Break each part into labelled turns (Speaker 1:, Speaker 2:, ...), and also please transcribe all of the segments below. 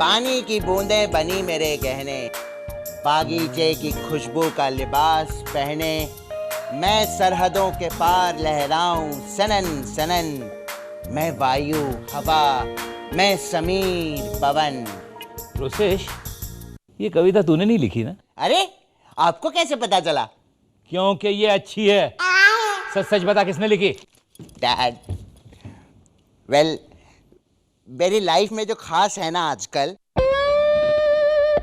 Speaker 1: पानी की बूंदें बनी मेरे गहने, बागीचे की खुशबू का लिबास पहने, मैं सरहदों के पार लहराऊं सनन सनन, मैं वायु हवा, मैं समीर पवन।
Speaker 2: रोसेश, ये कविता तूने नहीं लिखी ना?
Speaker 1: अरे आपको कैसे पता चला?
Speaker 2: क्योंकि ये अच्छी है। सच सच बता, किसने लिखी?
Speaker 1: डैड, वेल मेरी लाइफ में जो खास है ना आजकल,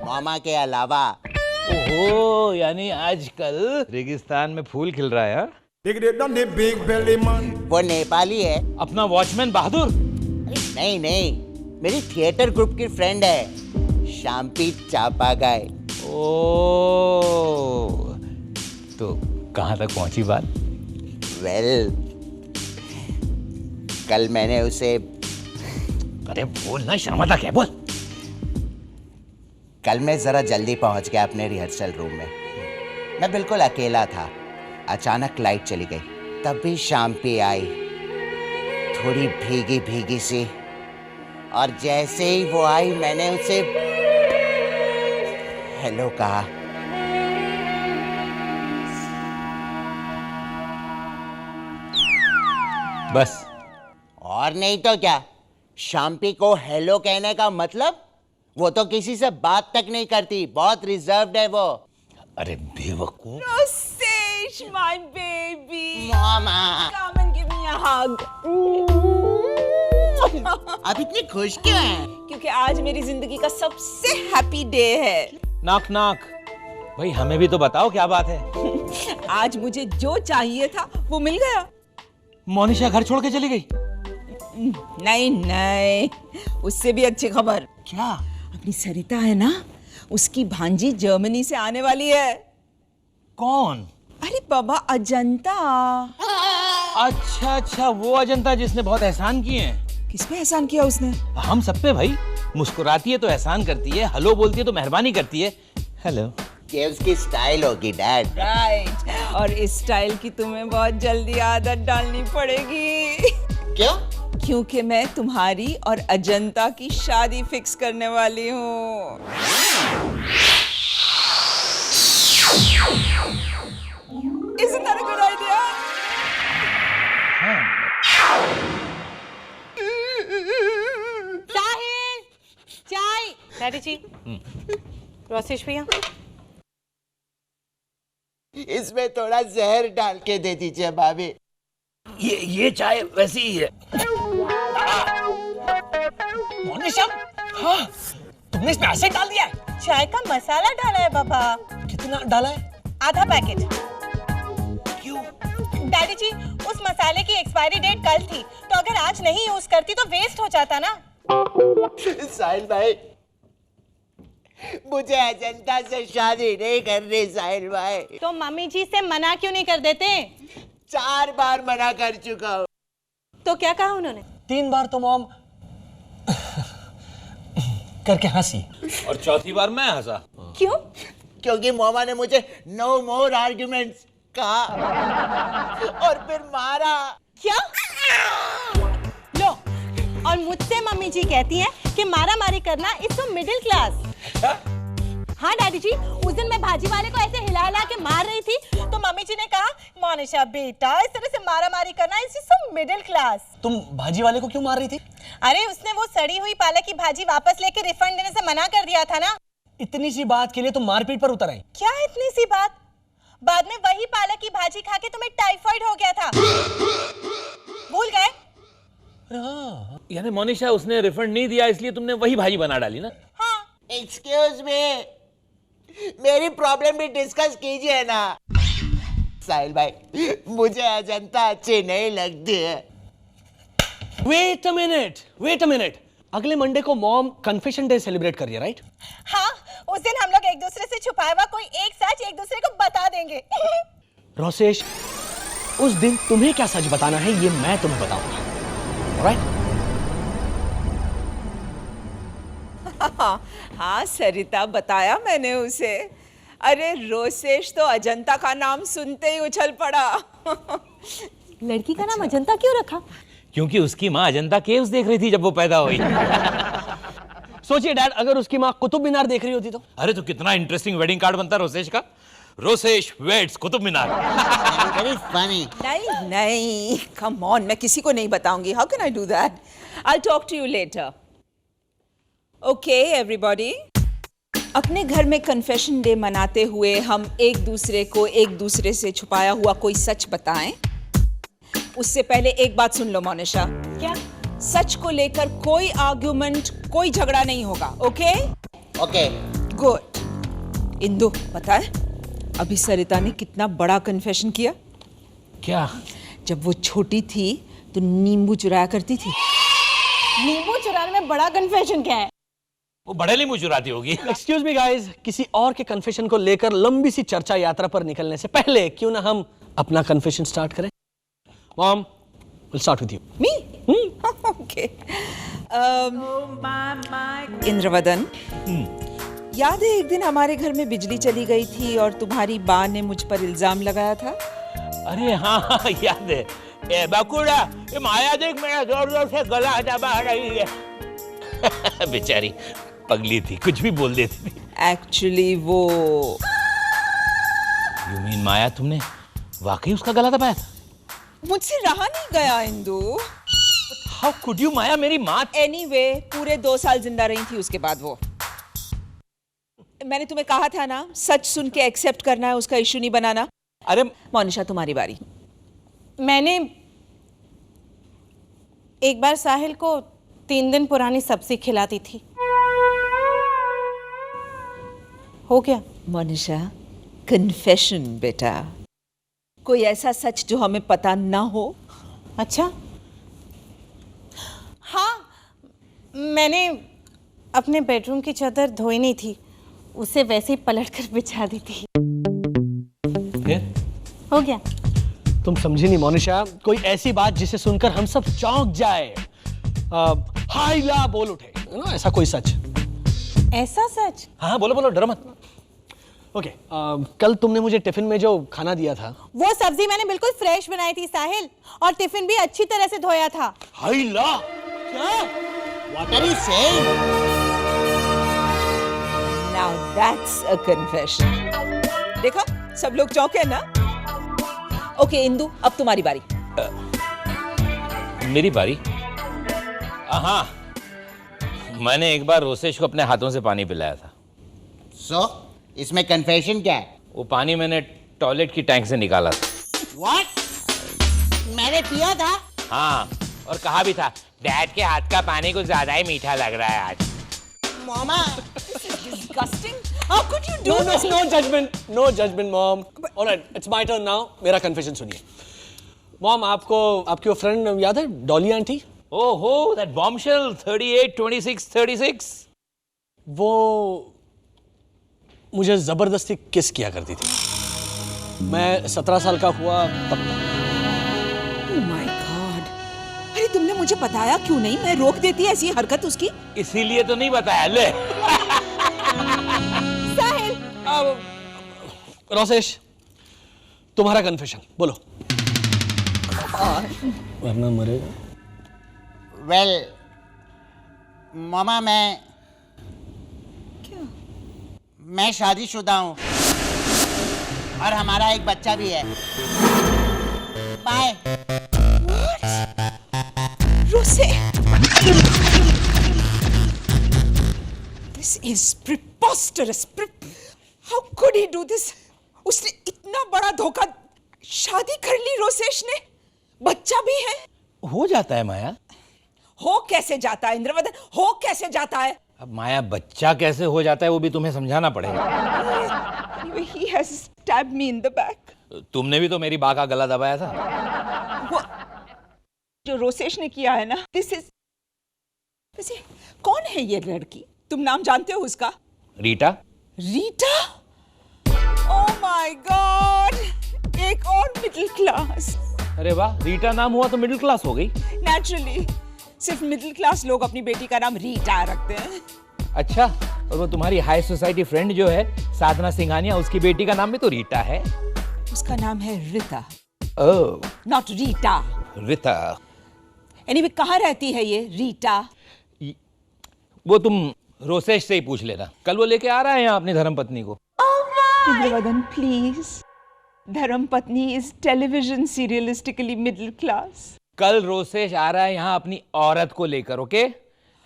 Speaker 1: मामा के अलावा।
Speaker 2: ओहो, यानी आजकल रेगिस्तान में फूल खिल रहा है, हाँ?
Speaker 1: वो नेपाली है।
Speaker 2: अपना वॉचमैन बहादुर?
Speaker 1: नहीं नहीं, मेरी थिएटर ग्रुप की फ्रेंड है, शाम्पी चापागाय।
Speaker 2: ओ, तो कहाँ तक पहुंची बात?
Speaker 1: वेल, कल मैंने उसे।
Speaker 2: अरे बोल ना, शर्माता क्या, बोल।
Speaker 1: कल मैं जरा जल्दी पहुंच गया अपने रिहर्सल रूम में। मैं बिल्कुल अकेला था। अचानक लाइट चली गई, तब भी शाम्पी आई, थोड़ी भीगी भीगी सी, और जैसे ही वो आई मैंने उसे हेलो कहा।
Speaker 2: बस?
Speaker 1: और नहीं तो क्या। शाम्पी को हेलो कहने का मतलब, वो तो किसी से बात तक नहीं करती, बहुत रिजर्व्ड है वो।
Speaker 2: अरे बेवकूफ।
Speaker 3: Rosesh, my baby.
Speaker 1: Mama,
Speaker 3: Come and give me a hug.
Speaker 1: आप इतनी खुश क्यों हैं?
Speaker 3: क्योंकि आज मेरी जिंदगी का सबसे हैप्पी डे है।
Speaker 2: नाक नाक, भाई हमें भी तो बताओ क्या बात है।
Speaker 3: आज मुझे जो चाहिए था वो मिल गया।
Speaker 2: मोनिशा घर छोड़ के चली गई?
Speaker 3: नहीं नहीं, उससे भी अच्छी खबर।
Speaker 1: क्या?
Speaker 3: अपनी सरिता है ना, उसकी भांजी जर्मनी से आने वाली है।
Speaker 2: कौन?
Speaker 3: अरे बाबा, अजंता।
Speaker 2: अच्छा अच्छा, वो अजंता जिसने बहुत एहसान किए हैं।
Speaker 3: किस पे एहसान किया उसने?
Speaker 2: हम सब पे भाई। मुस्कुराती है तो एहसान करती है, हेलो बोलती है तो मेहरबानी करती है। हेलो।
Speaker 1: ये उसकी स्टाइल होगी डैड।
Speaker 3: राइट, और इस स्टाइल की तुम्हें बहुत जल्दी आदत डालनी पड़ेगी।
Speaker 1: क्यों?
Speaker 3: क्योंकि मैं तुम्हारी और अजंता की शादी फिक्स करने वाली हूँ। Isn't that a good idea?
Speaker 4: साहिल, चाय। डैडी जी, रोसेश भैया।
Speaker 1: इसमें थोड़ा जहर डाल के दे दीजिए भाभी।
Speaker 2: ये चाय वैसी ही है। मोनिशा, हाँ, तुमने इसमें ऐसे डाल दिया है?
Speaker 4: चाय का मसाला डाला है बाबा।
Speaker 2: कितना डाला है?
Speaker 4: आधा पैकेट।
Speaker 2: क्यों?
Speaker 4: डैडी जी, उस मसाले की एक्सपायरी डेट कल थी, तो अगर आज नहीं यूज करती तो वेस्ट हो जाता ना।
Speaker 1: साहिल भाई, मुझे अजंता से शादी नहीं करनी साहिल भाई।
Speaker 4: तो मम्मी जी से मना क्यों नहीं कर देते?
Speaker 1: 4 बार मना कर चुका हूँ।
Speaker 4: तो क्या कहा उन्होंने?
Speaker 5: 3 बार तो मॉम करके हंसी,
Speaker 2: और चौथी बार मैं हंसा।
Speaker 4: क्यों?
Speaker 1: क्योंकि मामा ने मुझे नो मोर आर्ग्यूमेंट्स कहा और फिर मारा।
Speaker 4: क्या? लो, और मुझसे मम्मी जी कहती हैं कि मारा मारी करना इज सो मिडिल क्लास। हाँ डैडी जी, उस दिन मैं भाजी वाले को ऐसे हिला हिला के मार रही थी, तो मम्मी जी ने कहा, मोनिशा बेटा, इस तरह से मारा मारी करना इज सो मिडिल क्लास।
Speaker 5: तुम भाजी वाले को क्यों मार रही थी?
Speaker 4: अरे उसने वो सड़ी हुई पालक की भाजी वापस लेके रिफंड देने से मना कर दिया था ना।
Speaker 5: इतनी सी बात के लिए तुम मारपीट पर उतर आई?
Speaker 4: क्या इतनी सी बात? बाद में वही पालक की भाजी खा के तुम्हें टाइफाइड हो गया था, भूल गए?
Speaker 5: हाँ।
Speaker 2: यानी मोनिशा, उसने रिफंड नहीं दिया इसलिए तुमने वही भाजी बना डाली ना?
Speaker 4: हाँ।
Speaker 1: एक्सक्यूज मी, मेरी प्रॉब्लम भी डिस्कस कीजिए ना। साहिल भाई, मुझे अजंता अच्छी नहीं लगती है।
Speaker 5: Wait a minute. अगले मंडे को मॉम कन्फेशन डे सेलिब्रेट कर रही है, राइट?
Speaker 4: हाँ, उस दिन हम लोग एक दूसरे से छुपाया हुआ कोई एक सच एक दूसरे को बता देंगे।
Speaker 5: रोसेश, उस दिन तुम्हें क्या सच बताना है ये मैं तुम्हें बताऊंगा, राइट?
Speaker 3: हाँ सरिता, बताया मैंने उसे। अरे रोसेश तो अजंता का नाम सुनते ही उछल पड़ा।
Speaker 4: लड़की का नाम अजंता क्यों रखा?
Speaker 2: क्योंकि उसकी माँ अजंता केव्स देख रही थी जब वो पैदा हुई।
Speaker 5: सोचिए डैड, अगर उसकी माँ कुतुब मीनार देख रही होती तो।
Speaker 2: अरे तो कितना इंटरेस्टिंग वेडिंग कार्ड बनता रोसेश का। Rosesh weds Qutub Minar.
Speaker 1: Very funny.
Speaker 3: नहीं नहीं, कम ऑन, मैं किसी को नहीं बताऊंगी। How can I do that? I talk to you later. Okay everybody, अपने घर में कन्फेशन डे मनाते हुए हम एक दूसरे को एक दूसरे से छुपाया हुआ कोई सच बताएं। उससे पहले एक बात सुन लो मोनिशा।
Speaker 4: क्या?
Speaker 3: सच को लेकर कोई आर्ग्यूमेंट, कोई झगड़ा नहीं होगा। Okay
Speaker 1: okay.
Speaker 3: गुड। इंदु पता है अभी सरिता ने कितना बड़ा कन्फेशन किया?
Speaker 2: क्या?
Speaker 3: जब वो छोटी थी तो नींबू चुराया करती थी।
Speaker 4: नींबू चुराने में बड़ा कन्फेशन क्या है?
Speaker 2: वो बड़े नींबू चुराती होगी।
Speaker 5: एक्सक्यूज मी गाइस, किसी और के कन्फेशन को लेकर लंबी सी चर्चा यात्रा पर निकलने से पहले क्यों ना हम अपना कन्फेशन स्टार्ट करें। Mom, we'll start with you.
Speaker 3: Me? Okay. Indravadan, याद है एक दिन हमारे घर में बिजली चली गई थी और तुम्हारी माँ ने मुझ पर इल्जाम लगाया था?
Speaker 2: अरे हाँ याद है। ए बकुड़ा, ये माया देख मेरा जोर जोर से गला दबा रही है। बेचारी पगली थी, कुछ भी बोल देती थी।
Speaker 3: एक्चुअली वो
Speaker 2: यू मीन माया, तुमने वाकई उसका गला दबाया था?
Speaker 3: मुझसे रहा नहीं गया इंदु।
Speaker 2: हाउ कुड यू माया, मेरी माँ।
Speaker 3: एनीवे, पूरे 2 साल जिंदा रही थी उसके बाद वो। मैंने तुम्हें कहा था ना, सच सुन के एक्सेप्ट करना है, उसका इशू नहीं बनाना।
Speaker 2: अरे
Speaker 3: मोनिशा तुम्हारी बारी।
Speaker 4: मैंने एक बार साहिल को 3 दिन पुरानी सब्जी खिलाती थी। हो गया।
Speaker 3: मोनिशा, कन्फेशन बेटा। कोई ऐसा सच जो हमें पता ना हो?
Speaker 4: अच्छा, हाँ, मैंने अपने बेडरूम की चादर धोई नहीं थी, उसे वैसे ही पलट कर बिछा दी थी। हो गया।
Speaker 5: तुम समझी नहीं मोनिशा, कोई ऐसी बात जिसे सुनकर हम सब चौंक जाए, हाय ला बोल उठे ना, ऐसा कोई सच।
Speaker 4: ऐसा सच?
Speaker 2: हाँ बोलो बोलो, डरो मत।
Speaker 5: ओके, कल तुमने मुझे टिफिन में जो खाना दिया था,
Speaker 4: वो सब्जी मैंने बिल्कुल फ्रेश बनाई थी साहिल, और टिफिन भी अच्छी तरह से धोया था।
Speaker 2: हाय ला।
Speaker 5: क्या?
Speaker 1: What are you saying?
Speaker 3: Now that's a confession. देखा, सब लोग चौंके ना? ओके इंदु, अब तुम्हारी बारी।
Speaker 2: मेरी बारी? हाँ, मैंने एक बार रोसेश को अपने हाथों से पानी पिलाया था।
Speaker 1: So, इसमें कन्फेशन क्या है?
Speaker 2: वो पानी मैंने टॉयलेट की टैंक से निकाला था।
Speaker 1: What? मैंने पिया था?
Speaker 2: हाँ, और कहा भी था, डैड के हाथ का पानी कुछ ज्यादा ही मीठा लग रहा है आज।
Speaker 1: मामा,
Speaker 3: Disgusting. How could you do
Speaker 5: No,
Speaker 3: this?
Speaker 5: no judgment, mom. All right, it's my turn now. मेरा कन्फेशन सुनिए। मॉम, आपको आपकी वो फ्रेंड याद है, डॉली आंटी?
Speaker 2: ओहो, that bombshell 38 26 36।
Speaker 5: वो मुझे जबरदस्ती किस किया करती थी। मैं 17 साल का हुआ तब।
Speaker 3: Oh my God. अरे तुमने मुझे बताया क्यों नहीं? मैं रोक देती ऐसी हरकत उसकी।
Speaker 2: इसीलिए तो नहीं बताया। ले
Speaker 4: साहिल,
Speaker 5: रोसेश, तुम्हारा कन्फेशन बोलो, वरना मरेगा।
Speaker 1: well, मामा मैं शादीशुदा हूँ और हमारा एक बच्चा भी है। बाय।
Speaker 3: रोसे, this is preposterous. How could he do this? उसने इतना बड़ा धोखा। शादी कर ली रोसेश ने, बच्चा भी है।
Speaker 2: हो जाता है माया।
Speaker 3: हो कैसे जाता है इंद्रवदन? हो कैसे जाता है?
Speaker 2: अब माया, बच्चा कैसे हो जाता है वो भी तुम्हें समझाना पड़ेगा।
Speaker 3: Anyway, he has stabbed me in the back.
Speaker 2: तुमने भी तो मेरी बा का गला दबाया था।
Speaker 3: वो जो रोसेश ने किया है ना, this is वैसे कौन है ये लड़की? तुम नाम जानते हो उसका?
Speaker 2: Rita.
Speaker 3: Rita? Oh my God! एक और मिडिल क्लास।
Speaker 2: अरे वाह, रीटा नाम हुआ तो मिडिल क्लास हो गई।
Speaker 3: नेचुरली, सिर्फ मिडिल क्लास लोग अपनी बेटी का नाम रीटा रखते हैं।
Speaker 2: अच्छा, और वो तुम्हारी हाई सोसाइटी फ्रेंड जो है साधना सिंघानिया, उसकी बेटी का नाम भी तो रीटा है।
Speaker 3: उसका नाम है रीता,
Speaker 2: ओह,
Speaker 3: नॉट रीटा।
Speaker 2: रीता।
Speaker 3: एनीवे, कहाँ रहती है ये रीटा?
Speaker 2: वो तुम रोसेश से ही पूछ लेना, कल वो लेके आ रहा है यहाँ अपनी धर्मपत्नी को।
Speaker 3: इंद्रवदन प्लीज, धर्मपत्नी इज टेलीविजन सीरियलिस्टिकली मिडिल क्लास।
Speaker 2: कल रोसेश आ रहा है यहाँ अपनी औरत को लेकर, okay?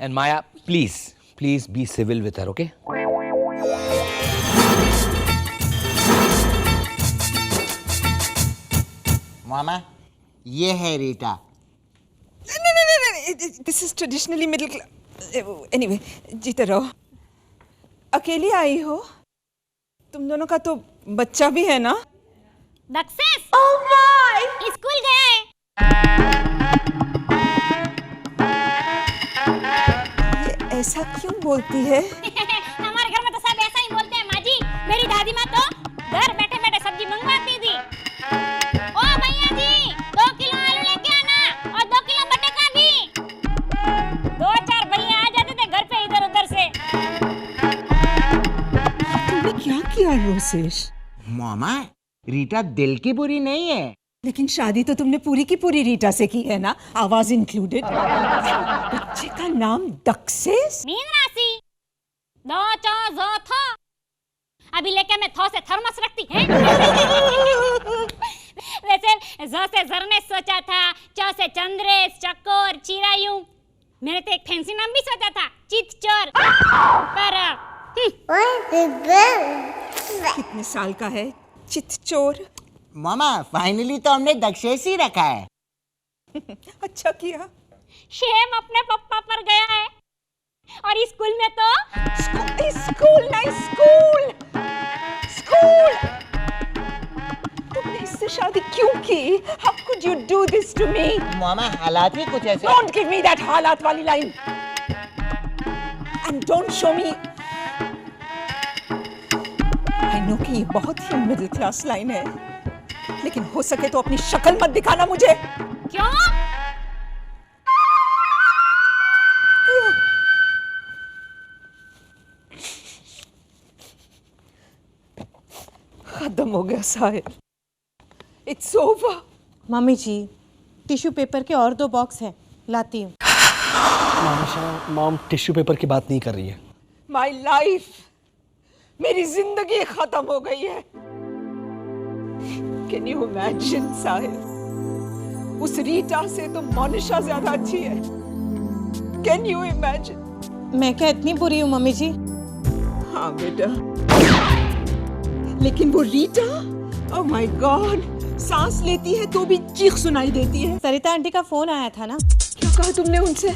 Speaker 2: And Maya please please be civil with her, okay?
Speaker 1: मामा, ये है Rita.
Speaker 3: This is traditionally middle class. Anyway, जीते रहो। अकेली आई हो? तुम दोनों का तो बच्चा भी है ना?
Speaker 4: दक्षेश स्कूल गया है।
Speaker 3: ये ऐसा क्यों बोलती है?
Speaker 4: हमारे घर में तो सब ऐसा ही बोलते हैं माँ जी। मेरी दादी माँ तो घर बैठे बैठे सब्जी मंगवाती थी। ओ भैया जी, 2 किलो आलू लेके आना और 2 किलो बटाका भी। 2-4 भैया आ जाते थे घर पे इधर उधर से।
Speaker 3: तुमने क्या किया रोसेश?
Speaker 1: मामा, रीटा दिल की बुरी नहीं है।
Speaker 3: लेकिन शादी तो तुमने पूरी की पूरी रीटा से की है ना, आवाज इंक्लूडेड। बच्चे का नाम दक्षेश?
Speaker 4: मीन राशि 2 4 2 था। अभी लेके मैं थौ से थर्मस रखती है। वैसे ज से जरने सोचा था, च से चंद्रेश, चकोर, चिरायू। मैंने तो एक फैंसी नाम भी सोचा था, चितचोर। पर
Speaker 3: कितने साल का है चितचोर?
Speaker 1: मामा, फाइनली तो हमने दक्षेश ही रखा है।
Speaker 3: अच्छा किया।
Speaker 4: शेम अपने पप्पा पर गया है। और स्कूल में तो
Speaker 3: स्कूल नहीं, स्कूल स्कूल। तुमने इससे शादी क्यों की? How could you do this to me?
Speaker 1: मामा, हालात ही कुछ ऐसे।
Speaker 3: Don't give me that हालात वाली line. And don't show me। I know कि ये बहुत ही मिडिल क्लास लाइन है, लेकिन हो सके तो अपनी शक्ल मत दिखाना मुझे।
Speaker 4: क्यों?
Speaker 3: खत्म हो गया Sahil. It's over।
Speaker 4: Mummy ji, tissue paper के और 2 बॉक्स हैं, लाती हूँ।
Speaker 5: मॉम टिश्यू पेपर की बात नहीं कर रही है।
Speaker 3: My life, मेरी जिंदगी खत्म हो गई है। Can you imagine साहिल? उस रीटा से तो मोनिशा ज्यादा अच्छी है। Can you imagine?
Speaker 4: मैं क्या इतनी बुरी हूँ मम्मी जी?
Speaker 3: हाँ बेटा, लेकिन वो रीटा, oh my God, सांस लेती है तो भी चीख सुनाई देती है।
Speaker 4: सरिता आंटी का फोन आया था ना?
Speaker 3: क्या कहा तुमने उनसे?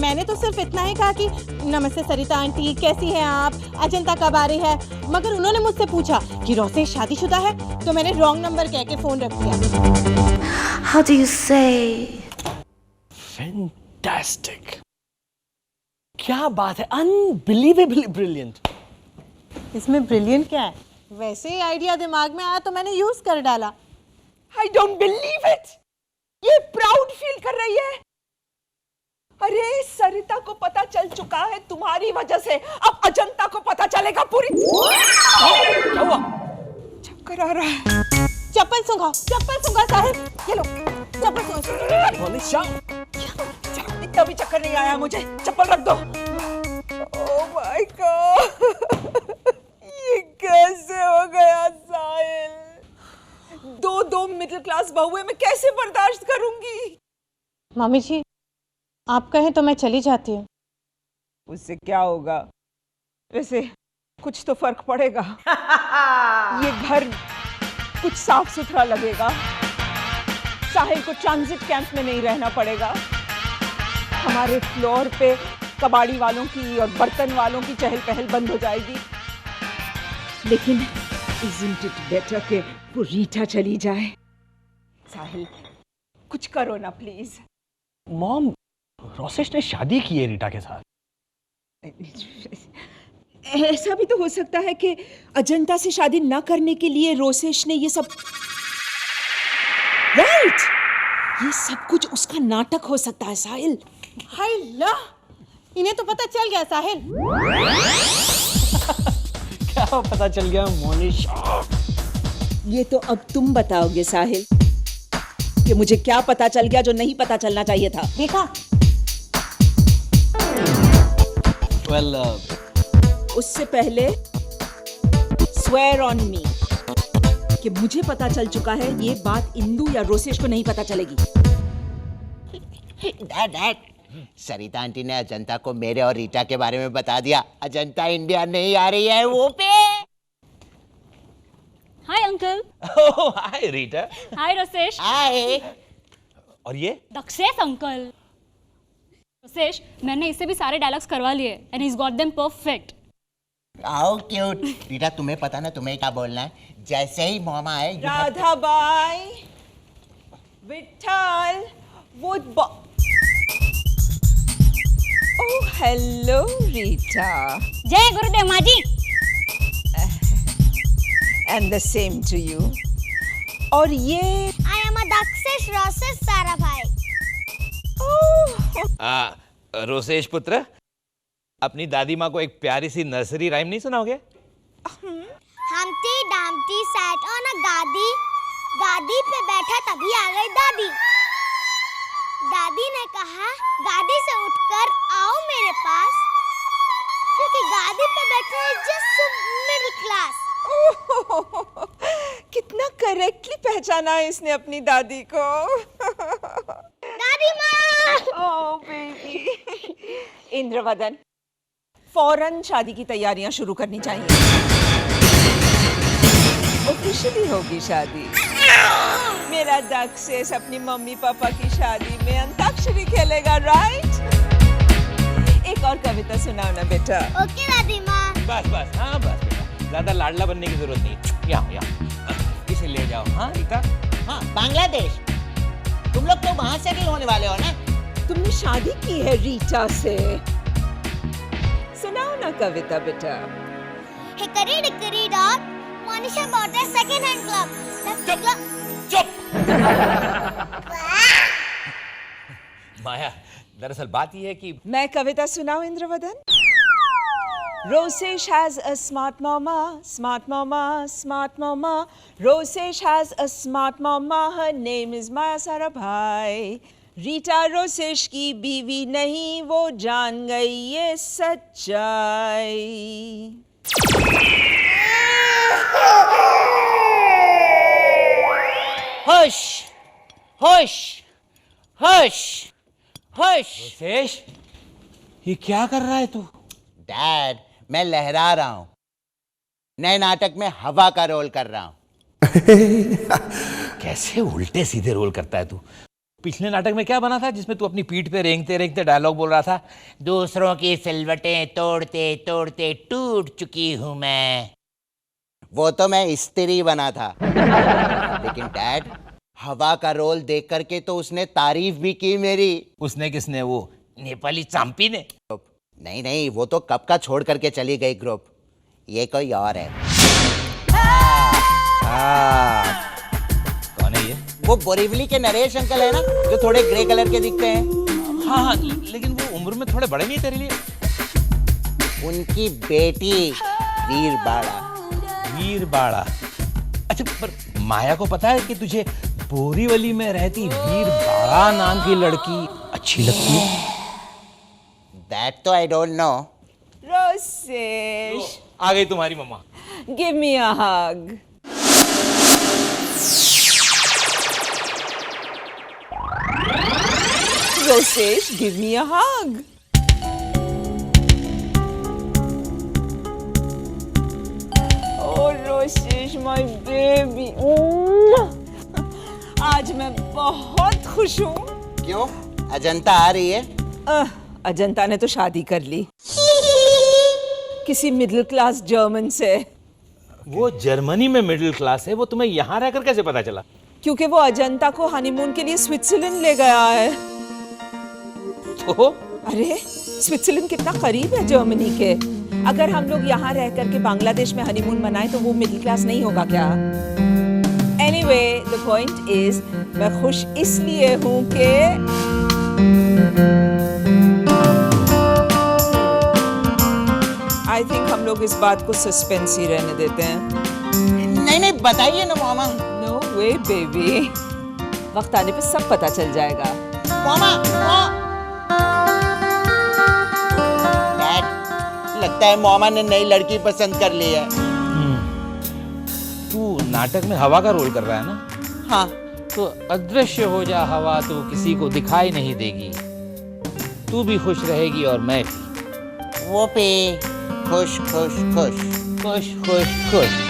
Speaker 4: मैंने तो सिर्फ इतना ही कहा कि नमस्ते सरिता आंटी, कैसी हैं आप, अजंता कब आ रही है। मगर उन्होंने मुझसे पूछा कि रोसेश शादीशुदा है, तो मैंने रॉन्ग नंबर कह के फोन रख दिया।
Speaker 6: How do you say?
Speaker 5: Fantastic, क्या बात है, अनबिलीवेबली ब्रिलियंट।
Speaker 4: इसमें ब्रिलियंट क्या है? वैसे ही आइडिया दिमाग में आया तो मैंने यूज कर डाला।
Speaker 3: I don't believe it। ये प्राउड फील कर रही है। अरे सरिता को पता चल चुका है तुम्हारी वजह से, अब अजंता को पता चलेगा पूरी।
Speaker 5: क्या हुआ?
Speaker 3: चक्कर आ रहा है।
Speaker 4: चप्पल सूंघाओ, चप्पल सूंघा साहब। ये लो, चप्पल सूंघो।
Speaker 5: मोनिशा,
Speaker 3: इतना भी चक्कर नहीं आया मुझे, चप्पल रख दो। ओह माय गॉड, ये कैसे हो गया साहिल? 2 मिडिल क्लास बहुएं मैं कैसे बर्दाश्त करूंगी?
Speaker 4: मम्मी जी, आप कहें तो मैं चली जाती हूँ।
Speaker 3: उससे क्या होगा? वैसे कुछ तो फर्क पड़ेगा। ये घर कुछ साफ सुथरा लगेगा। साहिल को ट्रांजिट कैंप में नहीं रहना पड़ेगा। हमारे फ्लोर पे कबाड़ी वालों की और बर्तन वालों की चहल पहल बंद हो जाएगी। लेकिन isn't it better कि वो रीटा चली जाए? साहिल, कुछ करो ना प्लीज।
Speaker 5: मॉम, रोसेश ने शादी की है रीटा के साथ।
Speaker 3: ऐसा भी तो हो सकता है कि अजंता से शादी न करने के लिए रोसेश ने ये सब, राइट, ये सब कुछ उसका नाटक हो सकता है साहिल।
Speaker 4: हाय ला, इन्हें तो पता चल गया साहिल।
Speaker 5: क्या पता चल गया मोनिशा?
Speaker 3: ये तो अब तुम बताओगे साहिल कि मुझे क्या पता चल गया जो नहीं पता चलना चाहिए था।
Speaker 4: देखा?
Speaker 5: वेल
Speaker 3: उससे पहले स्वेयर ऑन मी कि मुझे पता चल चुका है ये बात इंदु या रोसेश को नहीं पता चलेगी।
Speaker 1: डैड, सरिता आंटी ने अजंता को मेरे और रीटा के बारे में बता दिया। अजंता इंडिया नहीं आ रही है वो पे।
Speaker 6: Hi uncle.
Speaker 2: Oh hi Rita.
Speaker 6: Hi Rosesh.
Speaker 1: Hi.
Speaker 2: और ये
Speaker 6: दक्षेश अंकल। रोसेश, मैंने इससे भी सारे डायलॉग्स करवा लिए and he got them perfect.
Speaker 1: How cute. Rita तुम्हें पता ना तुम्हें क्या बोलना है? जैसे ही मामा आए
Speaker 3: राधाबाई, विठल, वो ओह हेलो रीटा।
Speaker 6: जय गुरुदेव माँ जी।
Speaker 3: And the same to you. और ये
Speaker 7: I am a Dakshish Rosesh Sarabhai.
Speaker 2: Rosesh पुत्र, अपनी दादी माँ को एक प्यारी सी नर्सरी राइम नहीं सुनाओगे?
Speaker 7: Humpty Dumpty sat on a गादी, गादी पे बैठा तभी आ गई दादी। दादी ने कहा गादी से उठकर आओ मेरे पास, क्योंकि गादी पे बैठे हैं जस्ट मिडिल क्लास।
Speaker 3: कितना करेक्टली पहचाना है इसने अपनी दादी को।
Speaker 7: दादी माँ।
Speaker 3: ओह बेबी। इंद्रवदन, फौरन शादी की तैयारियां शुरू करनी चाहिए। ऑफिशियली होगी शादी। मेरा दक्षेश अपनी मम्मी पापा की शादी में अंताक्षरी खेलेगा, राइट? एक और कविता सुनाओ ना बेटा।
Speaker 7: ओके दादी माँ।
Speaker 2: बस बस, हाँ बस बेटा, ज्यादा लाडला बनने की जरूरत नहीं। यहाँ इसे ले जाओ। हाँ रीता।
Speaker 1: हाँ, बांग्लादेश। तुम लोग तो वहां सेटल होने वाले हो ना?
Speaker 3: तुमने शादी की है रीटा से। सुनाओ ना कविता बेटा।
Speaker 7: Hickory dickory dock, Monisha bought a second-hand club.
Speaker 2: चुप। माया, दरअसल बात यह है कि
Speaker 3: मैं कविता सुनाऊं Indravadan? Rosesh has a smart mama, smart mama, smart mama. Rosesh has a smart mama, her name is Maya Sarabhai. Rita Rosesh की बीवी नहीं, वो जान गई ये सच्चाई।
Speaker 1: होश, होश, होश, होश।
Speaker 2: रोसेश, ये क्या कर रहा है तू?
Speaker 1: डैड, मैं लहरा रहा हूँ। नए नाटक में हवा का रोल कर रहा हूँ।
Speaker 2: कैसे उल्टे सीधे रोल करता है तू? पिछले नाटक में क्या बना था जिसमें तू अपनी पीठ पे रेंगते रेंगते डायलॉग बोल रहा था?
Speaker 1: दूसरों की सिलवटें तोड़ते तोड़ते टूट चुकी हूं मैं। वो तो मैं स्त्री बना था। लेकिन डैड, हवा का रोल देख करके तो उसने तारीफ भी की मेरी।
Speaker 2: उसने किसने? वो नेपाली चांपी ने?
Speaker 1: नहीं नहीं, वो तो कब का छोड़ करके चली गई ग्रुप। ये कोई और है।
Speaker 2: कौन है ये?
Speaker 1: वो बोरीवली के नरेश अंकल है ना, जो थोड़े ग्रे कलर के दिखते हैं।
Speaker 2: हाँ हाँ, लेकिन वो उम्र में थोड़े बड़े नहीं तेरे लिए?
Speaker 1: उनकी बेटी वीरबाड़ा।
Speaker 2: वीरबाड़ा? अच्छा, पर माया को पता है कि तुझे बोरीवली में रहती वीरबाड़ा नाम की लड़की अच्छी लगती है?
Speaker 1: दैट तो आई डोंट नो।
Speaker 3: रोसेश,
Speaker 2: आ गई तुम्हारी मम्मा।
Speaker 3: Give me a hug. Rosesh, give me a hug. Oh, Rosesh, my baby. आज मैं बहुत खुश हूँ।
Speaker 1: क्यों? अजंता आ रही है?
Speaker 3: अजंता ने तो शादी कर ली किसी मिडिल क्लास जर्मन से।
Speaker 2: वो जर्मनी में मिडिल क्लास है, वो तुम्हें यहाँ रहकर कैसे पता चला?
Speaker 3: क्योंकि वो अजंता को हनीमून के लिए स्विट्जरलैंड ले गया है।
Speaker 2: तो
Speaker 3: अरे स्विट्जरलैंड कितना करीब है जर्मनी के। अगर हम लोग यहाँ रह करके बांग्लादेश में हनीमून मनाएं तो वो मिडिल क्लास नहीं होगा क्या? एनीवे, द पॉइंट इज, मैं खुश इसलिए हूँ कि आई थिंक हम लोग इस बात को सस्पेंस ही रहने देते हैं।
Speaker 1: नहीं नहीं, बताइए ना मामा।
Speaker 3: नो वे बेबी, वक्त आने पे सब पता चल जाएगा।
Speaker 1: मामा, डैड, लगता है मोमा ने नई लड़की पसंद कर ली है।
Speaker 2: तू नाटक में हवा का रोल कर रहा है ना?
Speaker 1: हाँ।
Speaker 2: तो अदृश्य हो जा हवा, तो किसी को दिखाई नहीं देगी। तू भी खुश रहेगी और मैं भी।
Speaker 1: वो पे खुश खुश खुश
Speaker 2: खुश खुश खुश।